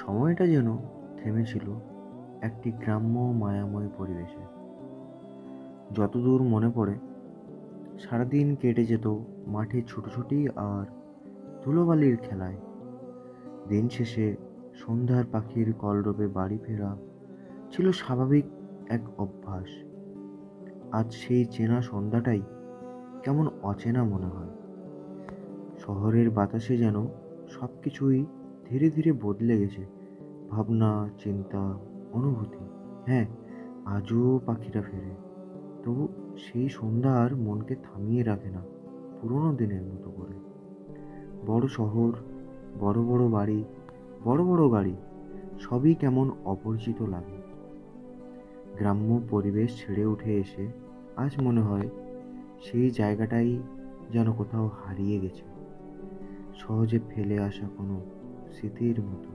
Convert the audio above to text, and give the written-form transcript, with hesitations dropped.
সময়টা যেন থেমেছিল একটি গ্রাম্য মায়াময় পরিবেশে। যতদূর মনে পড়ে, সারাদিন কেটে যেত মাঠে ছুটোছুটি আর ধুলোবালির খেলায়। দিন শেষে সন্ধ্যার পাখির কলরবে বাড়ি ফেরা ছিল স্বাভাবিক এক অভ্যাস। আজ সেই চেনা সন্ধ্যাটাই কেমন অচেনা মনে হয়। শহরের বাতাসে যেন সবকিছুই ধীরে ধীরে বদলে গেছে। ভাবনা, চিন্তা, অনুভূতি। হ্যাঁ, আজও পাখিরা ফেরে, তবু সেই সন্ধ্যা আর মনকে থামিয়ে রাখে না পুরোনো দিনের মতো করে। বড় শহর, বড় বড় বাড়ি, বড় বড় গাড়ি, সবই কেমন অপরিচিত লাগে। গ্রাম্য পরিবেশ ছেড়ে উঠে এসে আজ মনে হয় সেই জায়গাটাই যেন কোথাও হারিয়ে গেছে, সহজে ফেলে আসা কোনো স্মৃতির মতো।